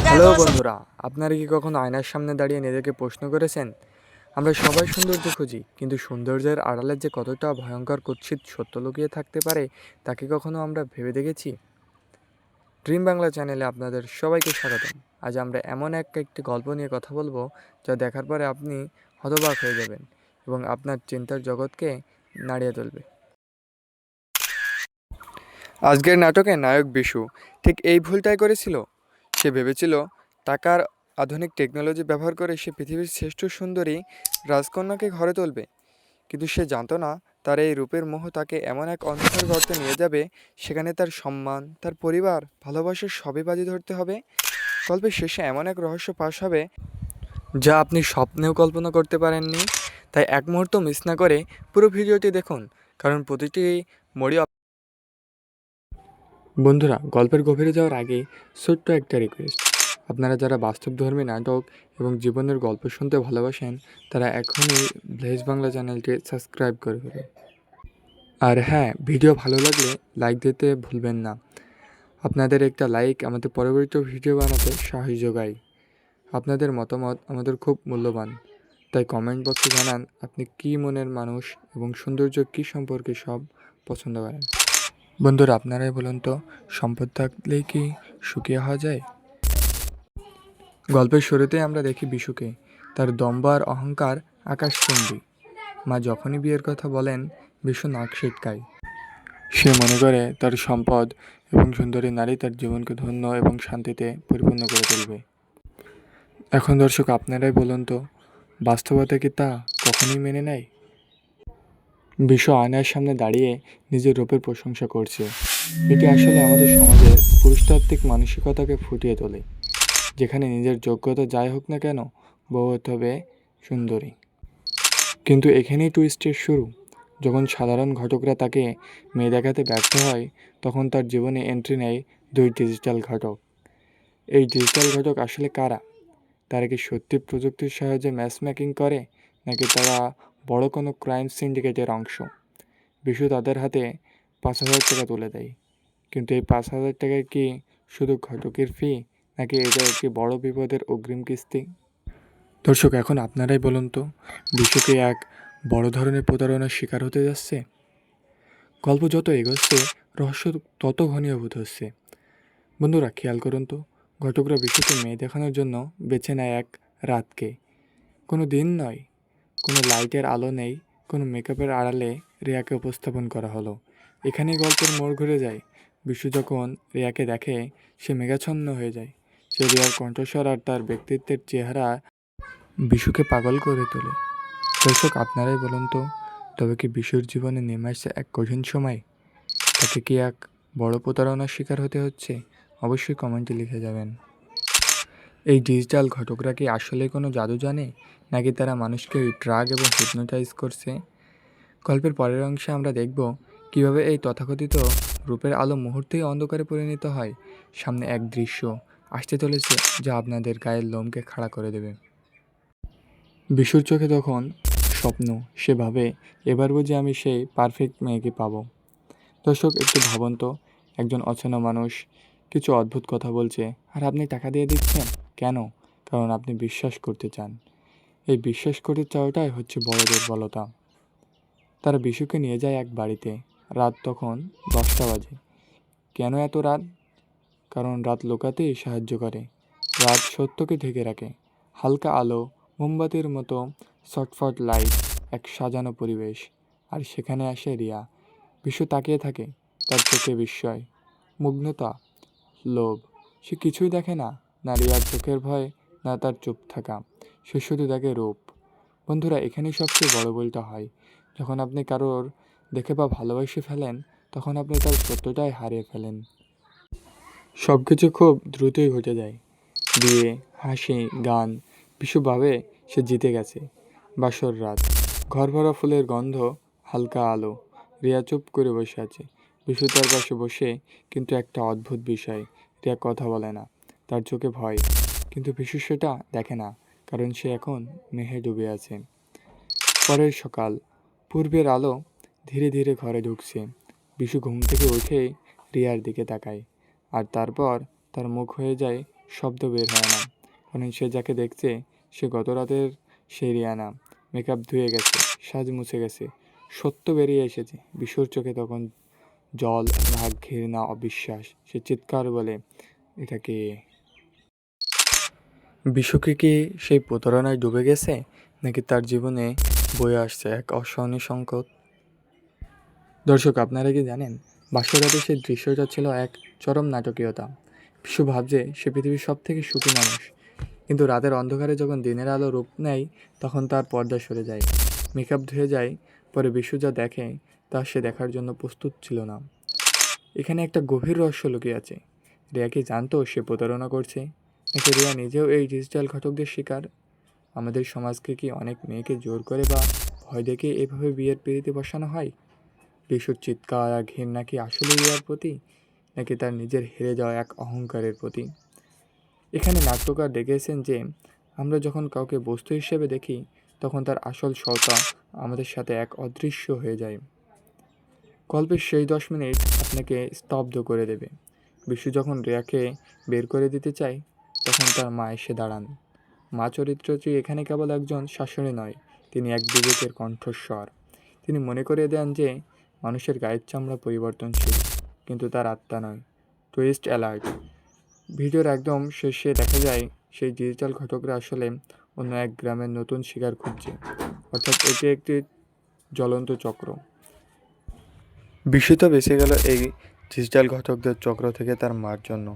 Hello বন্ধুরা, আপনারা কি কখনো আয়নার সামনে দাঁড়িয়ে নিজেকে প্রশ্ন করেছেন? আমরা সবাই সৌন্দর্য খুঁজি, কিন্তু সৌন্দর্যের আড়ালে যে কতটা ভয়ঙ্কর কুৎসিত সত্য লুকিয়ে থাকতে পারে তা কি কখনো আমরা ভেবে দেখেছি? ড্রিম বাংলা চ্যানেলে আপনাদের সবাইকে স্বাগতম। আজ আমরা এমন একটি গল্প নিয়ে কথা বলবো যা দেখার পরে আপনি হতবাক হয়ে যাবেন এবং আপনার চিন্তার জগৎকে নাড়িয়ে তুলবে। আজকের নাটকে নায়ক বিশু ঠিক এই ভুলটাই করেছিল। সে ভেবেছিল টাকার আধুনিক টেকনোলজি ব্যবহার করে সে পৃথিবীর শ্রেষ্ঠ সুন্দরী রাজকন্যাকে ঘরে তুলবে, কিন্তু সে জানতো না তার এই রূপের মোহ তাকে এমন এক অন্ধকার গর্তে নিয়ে যাবে, সেখানে তার সম্মান, তার পরিবার, ভালোবাসার সবই বাজি ধরতে হবে। গল্পের শেষে এমন এক রহস্য পাশ হবে যা আপনি স্বপ্নেও কল্পনা করতে পারেননি। তাই এক মুহূর্ত মিস না করে পুরো ভিডিওটি দেখুন, কারণ প্রতিটি মরি। বন্ধুরা, গল্পের গভীরে যাওয়ার আগে ছোট্ট একটা রিকোয়েস্ট, আপনারা যারা বাস্তবধর্মী নাটক এবং জীবনের গল্প শুনতে ভালোবাসেন তারা এখনই ব্লেজ বাংলা চ্যানেলটি সাবস্ক্রাইব করে ফেলুন। আর হ্যাঁ, ভিডিও ভালো লাগলে লাইক দিতে ভুলবেন না। আপনাদের একটা লাইক আমাদের পরবর্তী ভিডিও বানাতে সাহস যোগায়। আপনাদের মতামত আমাদের খুব মূল্যবান, তাই কমেন্ট বক্সে জানান আপনি কী মনের মানুষ এবং সৌন্দর্য কী সম্পর্কে সব পছন্দ করেন। বন্ধুরা, আপনারাই বলুন তো, সম্পদ থাকলেই কি সুখী হওয়া যায়? গল্পের শুরুতেই আমরা দেখি বিশুকে। তার দম্ভ আর অহংকার আকাশচুম্বী। মা যখনই বিয়ের কথা বলেন বিশু নাক সিটকায়। সে মনে করে তার সম্পদ এবং সুন্দরী নারী তার জীবনকে ধন্য এবং শান্তিতে পরিপূর্ণ করে তুলবে। এখন দর্শক, আপনারাই বলুন তো, বাস্তবতা কি তা কখনোই মেনে নেয়? বিশু আয়নার সামনে দাঁড়িয়ে নিজের রূপের প্রশংসা করছে। এটি আসলে আমাদের সমাজের পুরুষতাত্ত্বিক মানসিকতাকে ফুটিয়ে তোলে, যেখানে নিজের যোগ্যতা যাই হোক না কেন বউ হতে হবে সুন্দরী। কিন্তু এখানেই টুইস্টের শুরু। যখন সাধারণ ঘটকরা তাকে মেয়ে দেখাতে ব্যর্থ হয়, তখন তার জীবনে এন্ট্রি নেয় দুই ডিজিটাল ঘটক। এই ডিজিটাল ঘটক আসলে কারা? তারা কি সত্যি প্রযুক্তির সাহায্যে ম্যাচ মেকিং করে, নাকি তারা বড় কোনো ক্রাইম সিন্ডিকেটের অংশ? বিশু তাদের হাতে 5,000 টাকা তুলে দেয়, কিন্তু এই 5,000 টাকায় কি শুধু ঘটকের ফি, নাকি এটা একটি বড় বিপদের অগ্রিম কিস্তি? দর্শক, এখন আপনারাই বলুন তো, বিশুকে এক বড় ধরনের প্রতারণার শিকার হতে যাচ্ছে? গল্প যত এগোচ্ছে রহস্য তত ঘনীভূত হচ্ছে। বন্ধুরা, খেয়াল করুন তো, ঘটকরা বিশুকে মেয়ে দেখানোর জন্য বেছে নেয় এক রাতকে। কোনো দিন নয়, কোনো লাইটের আলো নেই, কোনো মেকআপের আড়ালে রিয়াকে উপস্থাপন করা হলো। এখানেই গল্পের মোড় ঘুরে যায়। বিশু যখন রিয়াকে দেখে সে মেঘাচ্ছন্ন হয়ে যায়। সে রিয়ার কণ্ঠস্বর আর তার ব্যক্তিত্বের চেহারা বিশুকে পাগল করে তোলে। দর্শক, আপনারাই বলুন তো, তবে কি বিশুর জীবনে নেমে আসছে এক কঠিন সময়? তাকে কি এক বড় প্রতারণার শিকার হতে হচ্ছে? অবশ্যই কমেন্টে লিখে যাবেন। এই ডিজিটাল ঘটকরা কি আসলে কোনো জাদু জানে, নাকি তারা মানুষকে ড্রাগ এবং হিপনোটাইজ করছে? গল্পের পরের অংশে আমরা দেখব কিভাবে এই তথাকথিত রূপের আলো মুহূর্তেই অন্ধকারে পরিণত হয়। সামনে এক দৃশ্য আসতে চলেছে যা আপনাদের গায়ের লোমকে খাড়া করে দেবে। বিশুর চোখে তখন স্বপ্ন। সে ভাবে, এবার বুঝি আমি সেই পারফেক্ট মেয়েকে পাবো। দর্শক, একটু ভাবুন তো, একজন অচেনা মানুষ কিছু অদ্ভুত কথা বলছে আর আপনি টাকা দিয়ে দিচ্ছেন। কেন? কারণ আপনি বিশ্বাস করতে চান। এই বিশ্বাস করতে চাওয়াটাই হচ্ছে বড় দুর্বলতা। তারা বিশুকে নিয়ে যায় এক বাড়িতে। রাত তখন 10টা বাজে। কেন এত রাত? কারণ রাত লুকাতেই সাহায্য করে। রাত সত্যকে ঢেকে রাখে। হালকা আলো, মোমবাতির মতো ছটফট লাইট, এক সাজানো পরিবেশ। আর সেখানে আসে রিয়া। বিশু তাকিয়ে থাকে, তার চোখে বিস্ময়, মুগ্ধতা, লোভ। সে কিছুই দেখে না, না রিয়ার চোখের ভয়, না তার চুপ থাকা। সে শুধু দেখে রূপ। বন্ধুরা, এখানেই সবচেয়ে বড় ভুলটা হয়। যখন আপনি কারোর দেখে বা ভালোবেসে ফেলেন, তখন আপনি তার সত্যটাই হারিয়ে ফেলেন। সব কিছু খুব দ্রুতই ঘটে যায়। বিয়ে, হাসি, গান। বিশু ভাবে সে জিতে গেছে। বাসর রাত, ঘর ভরা ফুলের গন্ধ, হালকা আলো। রিয়া চুপ করে বসে আছে। বিশু তার পাশে বসে, কিন্তু একটা অদ্ভুত বিষয়, রিয়া কথা বলে না। তার চোখে ভয়, কিন্তু বিশু সেটা দেখে না, কারণ সে এখন মেহে ডুবে আছে। পরের সকাল, পূর্বের আলো ধীরে ধীরে ঘরে ঢুকছে। বিশু ঘুম থেকে উঠেই রিয়ার দিকে তাকায়, আর তারপর তার মুখ হয়ে যায় শব্দ বের হয় না, কারণ সে যাকে দেখছে সে গত রাতের সেই রিয়ানা। মেকআপ ধুয়ে গেছে, সাজ মুছে গেছে, সত্য বেরিয়ে এসেছে। বিশুর চোখে তখন জল, রাগ, ঘৃণা, অবিশ্বাস। সে চিৎকার বলে, এটা কে? বিশুকে কি সেই প্রতারণায় ডুবে গেছে, নাকি তার জীবনে বয়ে আসছে এক অসহনীয় সংকট? দর্শক, আপনারা কি জানেন, বাসরাতে সেই দৃশ্যটা ছিল এক চরম নাটকীয়তা। বিশু ভাবছে সে পৃথিবীর সব থেকে সুখী মানুষ, কিন্তু রাতের অন্ধকারে যখন দিনের আলো রূপ নেয় তখন তার পর্দা সরে যায়, মেকআপ ধুয়ে যায়। পরে বিশু যা দেখে তা সে দেখার জন্য প্রস্তুত ছিল না। এখানে একটা গভীর রহস্য লুকিয়ে আছে। রিয়া কি জানতো সে প্রতারণা করছে, নাকি রিয়া নিজেও এই ডিজিটাল ঘটকদের শিকার? আমাদের সমাজকে কি অনেক মেয়েকে জোর করে বা ভয় দেখে এভাবে বিয়ের পিড়িতে বসানো হয়? বিশুর চিৎকার আর ঘৃণা কি আসলে রিয়ার প্রতি, নাকি তার নিজের হেরে যাওয়া এক অহংকারের প্রতি? এখানে নাট্যকার দেখেছেন যে আমরা যখন কাউকে বস্তু হিসেবে দেখি তখন তার আসল সত্তা আমাদের সাথে এক অদৃশ্য হয়ে যায়। গল্পের সেই 10 মিনিট আপনাকে স্তব্ধ করে দেবে। বিশু যখন রিয়াকে বের করে দিতে চায় তখন তার মা এসে দাঁড়ান। মা চরিত্রটি এখানে কেবল একজন শাশুড়ি নয়, তিনি এক বিবেকের কণ্ঠস্বর। তিনি মনে করিয়ে দেন যে মানুষের গায়ের চামড়া পরিবর্তনশীল, কিন্তু তার আত্মা নয়। Twist alert! ভিডিওর একদম শেষে দেখা যায় সেই ডিজিটাল ঘটকরা আসলে অন্য এক গ্রামের নতুন শিকার খুঁজছে, অর্থাৎ এটি একটি জ্বলন্ত চক্র। বিস্মিত বেঁচে গেল এই ডিজিটাল ঘটকদের চক্র থেকে তার মার জন্য।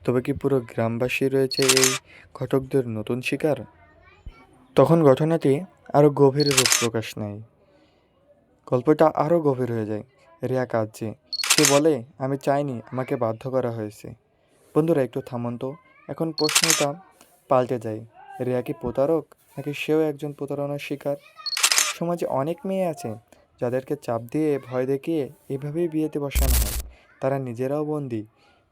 তবে কি পুরো গ্রামবাসী রয়েছে এই ঘটকদের নতুন শিকার? তখন ঘটনাটি আরও গভীর রূপ প্রকাশ নেয়। গল্পটা আরও গভীর হয়ে যায়। রিয়া কাঁদছে, সে বলে, আমি চাইনি, আমাকে বাধ্য করা হয়েছে। বন্ধুরা, একটু থামুন তো। এখন প্রশ্নটা পাল্টে যায়, রিয়া কি প্রতারক, নাকি সেও একজন প্রতারণার শিকার? সমাজে অনেক মেয়ে আছে যাদেরকে চাপ দিয়ে, ভয় দেখিয়ে এভাবেই বিয়েতে বসানো হয়। তারা নিজেরাও বন্দী।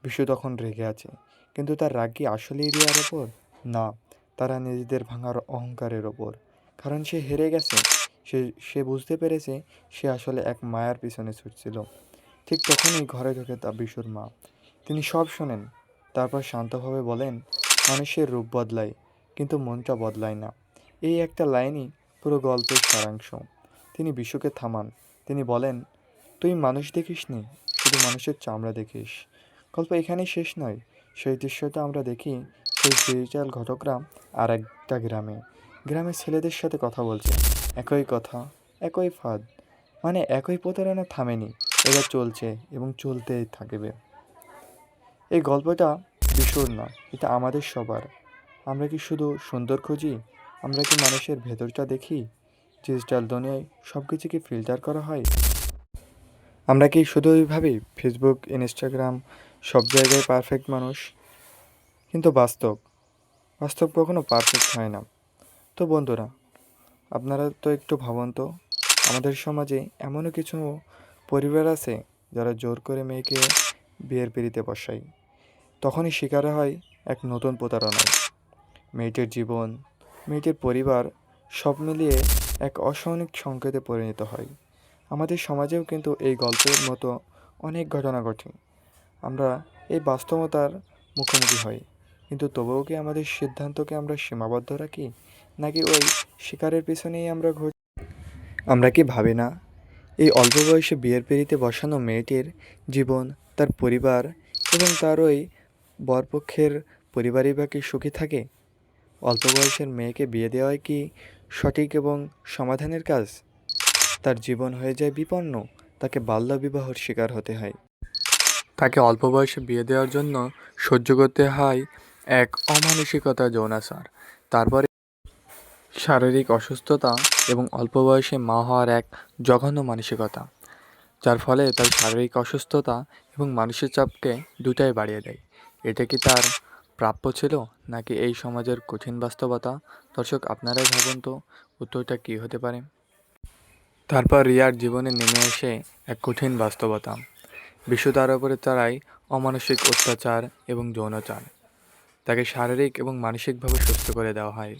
বিশু তখন রেগে আছে, কিন্তু তার রাগ কি আসলেই রিয়ার ওপর? না, তারা নিজেদের ভাঙার অহংকারের ওপর। কারণ সে হেরে গেছে। সে সে বুঝতে পেরেছে সে আসলে এক মায়ার পিছনে ছুটছিল। ঠিক তখনই ঘরে ঢোকে তা বিশুর মা। তিনি সব শোনেন, তারপর শান্তভাবে বলেন, মানুষের রূপ বদলায়, কিন্তু মনটা বদলায় না। এই একটা লাইনই পুরো গল্পের সারাংশ। তিনি বিশুকে থামান। তিনি বলেন, তুই মানুষ দেখিসনি, শুধু মানুষের চামড়া দেখিস। গল্প এখানেই শেষ নয়। সেই দৃশ্যটা আমরা দেখি সেই ডিজিটাল ঘটকরা আর একটা গ্রামের ছেলেদের সাথে কথা বলছে। একই কথা, একই ফাঁদ, মানে একই প্রতারণা থামেনি। এটা চলছে এবং চলতেই থাকবে। এই গল্পটা বিশুর না, এটা আমাদের সবার। আমরা কি শুধু সুন্দর খুঁজি? আমরা কি মানুষের ভেতরটা দেখি? ডিজিটাল দুনিয়ায় সব কিছু কি ফিল্টার করা হয়? আমরা কি শুধুই ভাবি ফেসবুক, ইনস্টাগ্রাম সব জায়গায় পারফেক্ট মানুষ? কিন্তু বাস্তব কখনো পারফেক্ট হয় না। তো বন্ধুরা, আপনারা তো একটু ভাবুন তো, আমাদের সমাজে এমনও কিছু পরিবার আছে যারা জোর করে মেয়েকে বিয়ের পিড়িতে বসায়। তখনই শিকার হয় এক নতুন প্রতারণায়। মেয়েটির জীবন, মেয়েটির পরিবার সব মিলিয়ে এক অসহনীয় সংকেতে পরিণত হয়। আমাদের সমাজেও কিন্তু এই গল্পের মতো অনেক ঘটনা ঘটে। আমরা এই বাস্তবতার মুখোমুখি হই, কিন্তু তবুও কি আমাদের সিদ্ধান্তকে আমরা সীমাবদ্ধ রাখি, নাকি ওই শিকারের পিছনেই আমরা কি ভাবি না, এই অল্প বয়সে বিয়ের পিড়িতে বসানো মেয়েটির জীবন, তার পরিবার এবং তার ওই বরপক্ষের পরিবারই বা কি সুখী থাকে? অল্প বয়সের মেয়েকে বিয়ে দেওয়াই কি সঠিক এবং সমাধানের কাজ? তার জীবন হয়ে যায় বিপন্ন, তাকে বাল্যবিবাহর শিকার হতে হয়, তাকে অল্প বয়সে বিয়ে দেওয়ার জন্য সহ্য করতে হয় এক অমানসিকতা, যৌনাচার, তারপরে শারীরিক অসুস্থতা এবং অল্প বয়সে মা হওয়ার এক জঘন্য মানসিকতা, যার ফলে তার শারীরিক অসুস্থতা এবং মানসিক চাপকে দুটাই বাড়িয়ে দেয়। এটা কি তার প্রাপ্য ছিল, নাকি এই সমাজের কঠিন বাস্তবতা? দর্শক, আপনারাই ভাবুন তো, উত্তরটা কী হতে পারে? তারপর রিয়ার জীবনে নেমে আসে এক কঠিন বাস্তবতা। বিশু তার উপরে চালায় অমানসিক অত্যাচার এবং যৌনাচার। তাকে শারীরিক এবং মানসিকভাবে সুস্থ করে দেওয়া হয়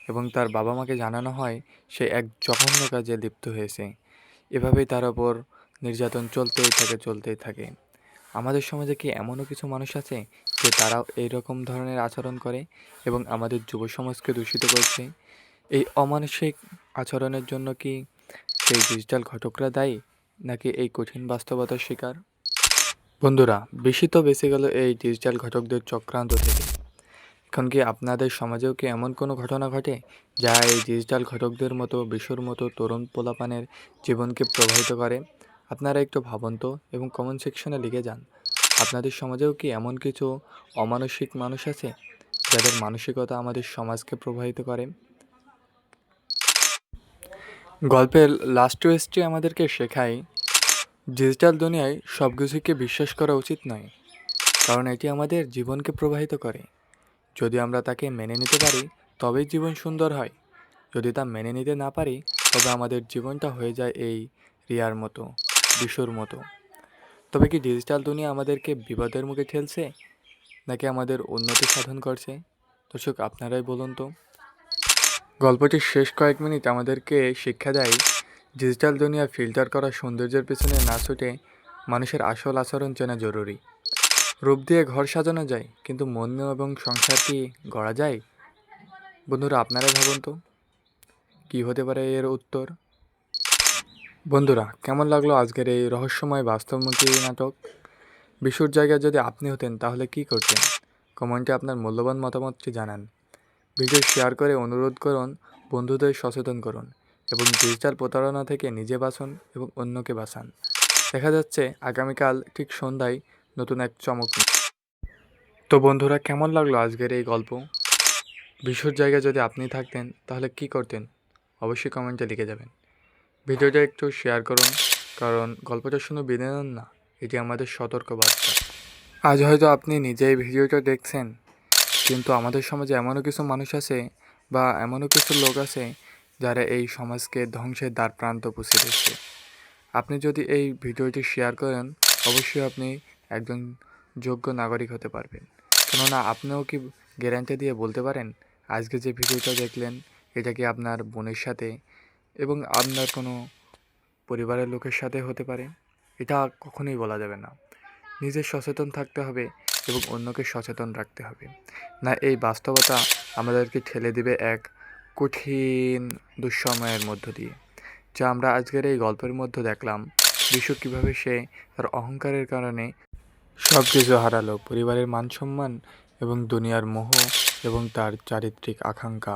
এবং তার বাবা মাকে জানানো হয় সে এক জঘন্য কাজে লিপ্ত হয়েছে। এভাবেই তার ওপর নির্যাতন চলতেই থাকে। আমাদের সমাজে কি এমনও কিছু মানুষ আছে যে তারাও এইরকম ধরনের আচরণ করে এবং আমাদের যুব সমাজকে দূষিত করছে। এই অমানসিক আচরণের জন্য কি সেই ডিজিটাল ঘটকরা দায়ী, নাকি এই কঠিন বাস্তবতার শিকার? বন্ধুরা, বেশি তো বেঁচে গেল এই ডিজিটাল ঘটকদের চক্রান্ত থেকে। এখন কি আপনাদের সমাজেও কি এমন কোনো ঘটনা ঘটে যা এই ডিজিটাল ঘটকদের মতো বিশুর মতো তরুণ পোলাপানের জীবনকে প্রভাবিত করে? আপনারা একটু ভাবুন তো এবং কমেন্ট সেকশনে লিখে যান। আপনাদের সমাজেও কি এমন কিছু অমানসিক মানুষ আছে যাদের মানসিকতা আমাদের সমাজকে প্রভাবিত করে? গল্পের লাস্ট টুইস্টটি আমাদেরকে শেখায় ডিজিটাল দুনিয়ায় সব কিছুকে বিশ্বাস করা উচিত নয়, কারণ এটি আমাদের জীবনকে প্রভাবিত করে। যদি আমরা তাকে মেনে নিতে পারি তবেই জীবন সুন্দর হয়। যদি তা মেনে নিতে না পারি তবে আমাদের জীবনটা হয়ে যায় এই রিয়ার মতো, বিশুর মতো। তবে কি ডিজিটাল দুনিয়া আমাদেরকে বিপদের মুখে ঠেলছে, নাকি আমাদের উন্নতি সাধন করছে? দর্শক, আপনারাই বলুন তো। গল্পটির শেষ কয়েক মিনিট আমাদেরকে শিক্ষা দেয় ডিজিটাল দুনিয়া ফিল্টার করা সৌন্দর্যের পেছনে না ছুটে মানুষের আসল আচরণ চেনা জরুরি। রূপ দিয়ে ঘর সাজানো যায়, কিন্তু মন এবং সংসার কি গড়া যায়? বন্ধুরা, আপনারা ভাবুন তো কী হতে পারে এর উত্তর। বন্ধুরা, কেমন লাগলো আজকের এই রহস্যময় বাস্তবমুখী নাটক? বিশুর জায়গায় যদি আপনি হতেন তাহলে কি করতেন? কমেন্টে আপনার মূল্যবান মতামতটি জানান। ভিডিও শেয়ার করে অনুরোধ করুন, বন্ধুদের সচেতন করুন এবং ডিজিটাল প্রতারণা থেকে নিজে বাঁচুন এবং অন্যকে বাঁচান। দেখা যাচ্ছে আগামীকাল ঠিক সন্ধ্যায় নতুন এক চমক নিয়ে। তো বন্ধুরা, কেমন লাগলো আজকের এই গল্প? বিশুর জায়গায় যদি আপনি থাকতেন তাহলে কি করতেন? অবশ্যই কমেন্টে লিখে যাবেন। ভিডিওটা একটু শেয়ার করুন, কারণ গল্পটা শুনে বিনোদন না, এটি আমাদের সতর্কবার্তা। আজ হয়তো আপনি নিজেই ভিডিওটা দেখছেন, কিন্তু আমাদের সমাজে এমনও কিছু মানুষ আছে বা এমনও কিছু লোক আছে যারা এই সমাজকে ধ্বংসের দ্বার প্রান্ত পৌঁছে দিচ্ছে। আপনি যদি এই ভিডিওটি শেয়ার করেন, অবশ্যই আপনি একজন যোগ্য নাগরিক হতে পারবেন। কেননা আপনিও কি গ্যারান্টি দিয়ে বলতে পারেন আজকে যে ভিডিওটা দেখলেন এটা কি আপনার বোনের সাথে এবং আপনার কোনো পরিবারের লোকের সাথে হতে পারে? এটা কখনোই বলা যাবে না। নিজে সচেতন থাকতে হবে এবং অন্যকে সচেতন রাখতে হবে, না এই বাস্তবতা আমাদেরকে ঠেলে দিবে এক কঠিন দুঃসময়ের মধ্য দিয়ে। যা আমরা আজকের এই গল্পের মধ্যে দেখলাম, বিশু কীভাবে সে তার অহংকারের কারণে সব কিছু হারালো, পরিবারের মান সম্মান এবং দুনিয়ার মোহ এবং তার চারিত্রিক আকাঙ্ক্ষা।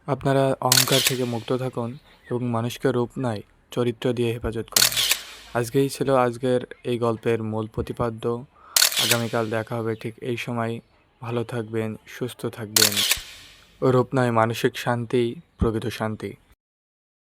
আপনারা অহংকার থেকে মুক্ত থাকুন এবং মানুষকে রূপ নয় চরিত্র দিয়ে হেফাজত করুন। আজকেই ছিল আজকের এই গল্পের মূল প্রতিপাদ্য। আগামীকাল দেখা হবে ঠিক এই সময়। ভালো থাকবেন, সুস্থ থাকবেন। রূপ নয় মানসিক শান্তি, প্রকৃত শান্তি।